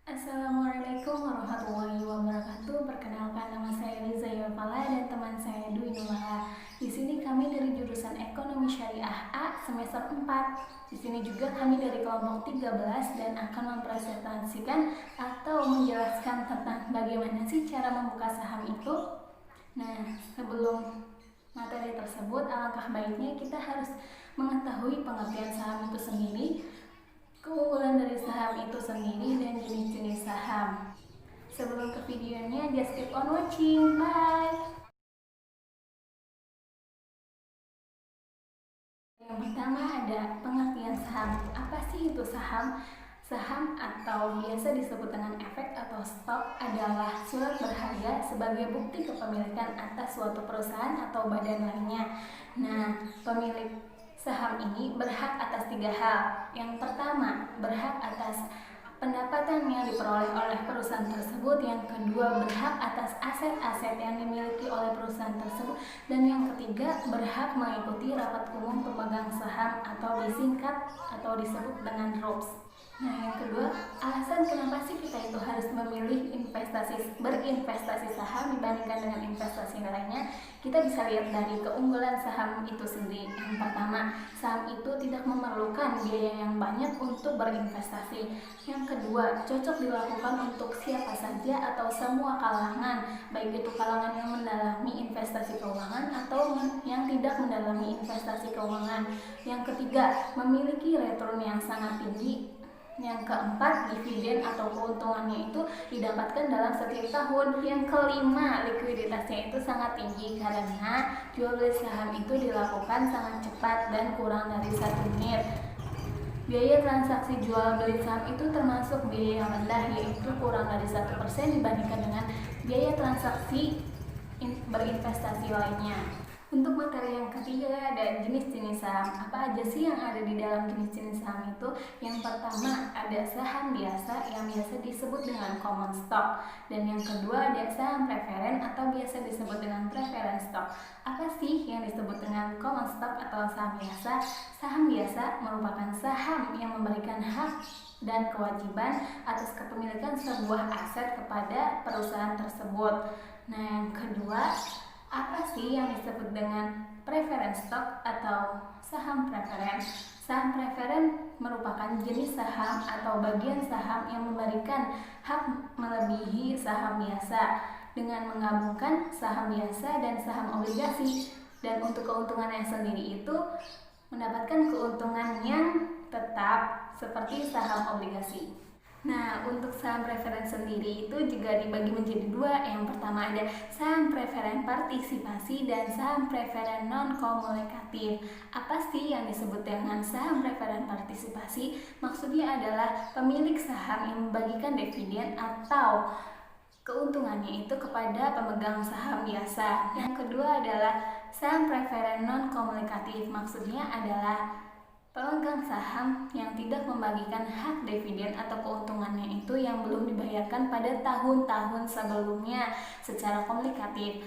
Assalamualaikum warahmatullahi wabarakatuh. Perkenalkan, nama saya Liza Yofala dan teman saya Dwi Nurmala. Di sini kami dari jurusan Ekonomi Syariah A semester 4. Di sini juga kami dari kelompok 13 dan akan mempresentasikan atau menjelaskan tentang bagaimana sih cara membuka saham itu. Nah, sebelum materi tersebut, alangkah baiknya kita harus mengetahui pengertian saham itu sendiri, keunggulan dari saham itu sendiri, dan jenis-jenis saham. Sebelum ke videonya, just keep on watching. Bye! Yang pertama ada pengertian saham. Apa sih itu saham? Saham atau biasa disebut dengan efek atau stok adalah surat berharga sebagai bukti kepemilikan atas suatu perusahaan atau badan lainnya. Nah, pemilik saham ini berhak atas 3 hal. Yang pertama, berhak atas pendapatan yang diperoleh oleh perusahaan tersebut. Yang kedua, berhak atas aset-aset yang dimiliki oleh perusahaan tersebut. Dan yang ketiga, berhak mengikuti rapat umum pemegang saham atau disingkat atau disebut dengan ROPS. Nah, yang kedua, alasan kenapa sih kita itu harus memilih berinvestasi saham dibandingkan dengan investasi lainnya, kita bisa lihat dari keunggulan saham itu sendiri. Yang pertama, saham itu tidak memerlukan biaya yang banyak untuk berinvestasi. Yang kedua, cocok dilakukan untuk siapa saja atau semua kalangan, baik itu kalangan yang mendalami investasi keuangan atau yang tidak mendalami investasi keuangan. Yang ketiga, memiliki return yang sangat tinggi. Yang keempat, dividen atau keuntungannya itu didapatkan dalam setiap tahun. Yang kelima, likuiditasnya itu sangat tinggi karena jual beli saham itu dilakukan sangat cepat dan kurang dari 1 menit. Biaya transaksi jual beli saham itu termasuk biaya yang rendah, yaitu kurang dari 1% dibandingkan dengan biaya transaksi berinvestasi lainnya. Untuk materi yang ketiga ada jenis-jenis saham. Apa aja sih yang ada di dalam jenis-jenis saham itu? Yang pertama ada saham biasa yang biasa disebut dengan common stock. Dan yang kedua ada saham preferen atau biasa disebut dengan preference stock. Apa sih yang disebut dengan common stock atau saham biasa? Saham biasa merupakan saham yang memberikan hak dan kewajiban atas kepemilikan sebuah aset kepada perusahaan tersebut. Nah, yang kedua, apa sih yang disebut dengan preference stock atau saham preferen? Saham preferen merupakan jenis saham atau bagian saham yang memberikan hak melebihi saham biasa dengan menggabungkan saham biasa dan saham obligasi. Dan untuk keuntungannya sendiri itu mendapatkan keuntungan yang tetap seperti saham obligasi. Nah, untuk saham preferen sendiri itu juga dibagi menjadi 2. Yang pertama ada saham preferen partisipasi dan saham preferen non-komunikatif. Apa sih yang disebut dengan saham preferen partisipasi? Maksudnya adalah pemilik saham yang membagikan dividen atau keuntungannya itu kepada pemegang saham biasa. Yang kedua adalah saham preferen non-komunikatif. Maksudnya adalah pemegang saham yang tidak membagikan hak dividen atau keuntungannya itu yang belum dibayarkan pada tahun-tahun sebelumnya secara komunikatif.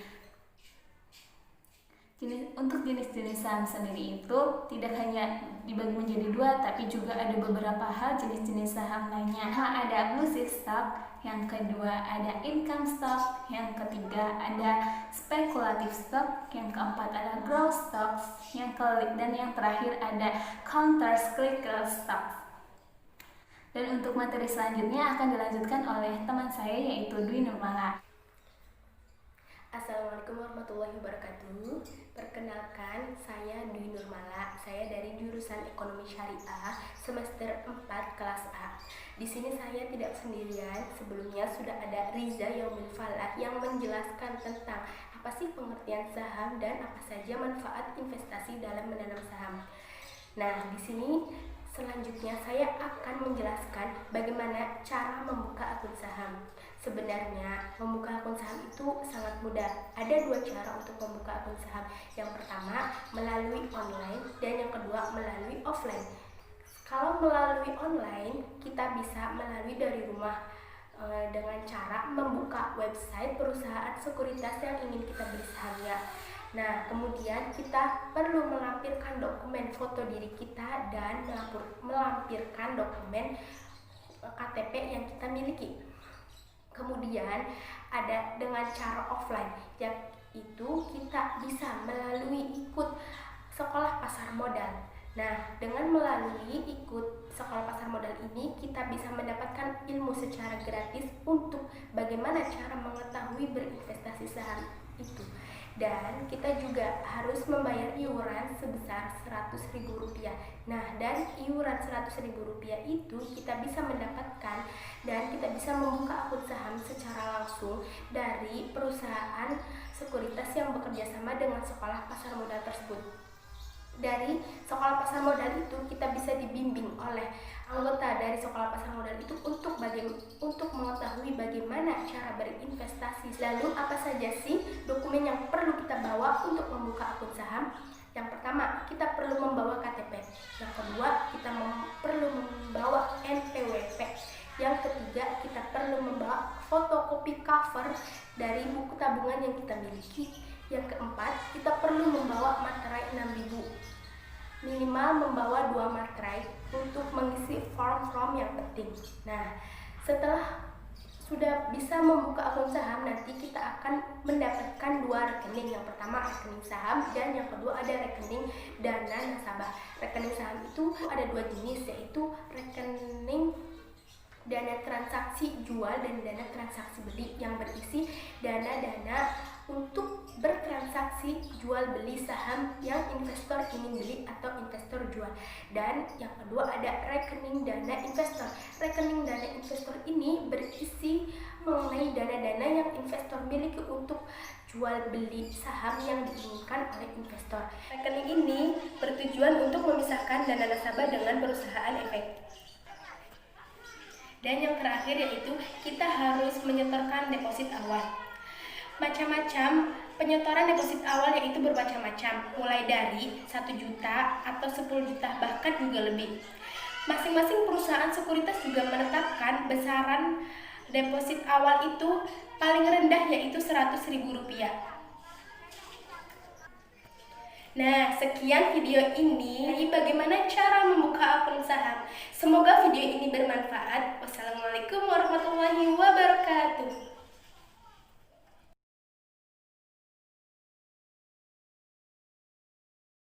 Untuk jenis-jenis saham sendiri itu tidak hanya dibagi menjadi 2, tapi juga ada beberapa hal jenis-jenis saham lainnya. Ada blue chip stock, yang kedua ada income stock, yang ketiga ada speculative stock, yang keempat ada growth stock, dan yang terakhir ada counter cyclical stock. Dan untuk materi selanjutnya akan dilanjutkan oleh teman saya yaitu Dwi Nurmala. Assalamualaikum warahmatullahi wabarakatuh. Perkenalkan, saya Dwi Nurmala. Saya dari jurusan Ekonomi Syariah semester 4 kelas A. Di sini saya tidak sendirian. Sebelumnya sudah ada Riza Yaumil Falah yang menjelaskan tentang apa sih pengertian saham dan apa saja manfaat investasi dalam menanam saham. Nah, di sini selanjutnya saya akan menjelaskan bagaimana cara membuka akun saham. Sebenarnya membuka akun saham itu sangat mudah. Ada 2 cara untuk membuka akun saham. Yang pertama melalui online dan yang kedua melalui offline. Kalau melalui online kita bisa melalui dari rumah dengan cara membuka website perusahaan sekuritas yang ingin kita beli sahamnya. Nah, kemudian kita perlu melampirkan dokumen foto diri kita dan melampirkan dokumen KTP yang kita miliki. Kemudian ada dengan cara offline, yaitu kita bisa melalui ikut sekolah pasar modal. Nah, dengan melalui ikut sekolah pasar modal ini, kita bisa mendapatkan ilmu secara gratis untuk bagaimana cara mengetahui berinvestasi saham itu. Dan kita juga harus membayar iuran sebesar Rp100.000. Nah, dari iuran Rp100.000 itu kita bisa mendapatkan dan kita bisa membuka akun saham secara langsung dari perusahaan sekuritas yang bekerja sama dengan sekolah pasar modal tersebut. Dari sekolah pasar modal itu kita bisa dibimbing oleh anggota dari sekolah pasar modal itu untuk mengetahui bagaimana cara berinvestasi. Lalu apa saja sih dokumen yang perlu kita bawa untuk membuka akun saham? Yang pertama, kita perlu membawa KTP. Yang kedua, kita perlu membawa NPWP. Yang ketiga, kita perlu membawa fotokopi cover dari buku tabungan yang kita miliki. Yang keempat, kita perlu membawa materai 6.000. Minimal membawa 2 materai untuk mengisi form-form yang penting. Nah, setelah sudah bisa membuka akun saham, nanti kita akan mendapatkan 2 rekening. Yang pertama rekening saham dan yang kedua ada rekening dana nasabah. Rekening saham itu ada 2 jenis, yaitu rekening dana transaksi jual dan dana transaksi beli yang berisi dana-dana untuk bertransaksi jual beli saham yang investor ingin beli atau investor jual. Dan yang kedua ada rekening dana investor. Rekening dana investor ini berisi mengenai dana-dana yang investor miliki untuk jual beli saham yang diinginkan oleh investor. Rekening ini bertujuan untuk memisahkan dana nasabah dengan perusahaan efek. Dan yang terakhir yaitu kita harus menyetorkan deposit awal. Macam-macam penyetoran deposit awal yaitu bermacam-macam, mulai dari 1 juta atau 10 juta bahkan juga lebih. Masing-masing perusahaan sekuritas juga menetapkan besaran deposit awal itu paling rendah yaitu Rp100.000. Nah, sekian video ini bagaimana cara membuka akun saham. Semoga video ini bermanfaat.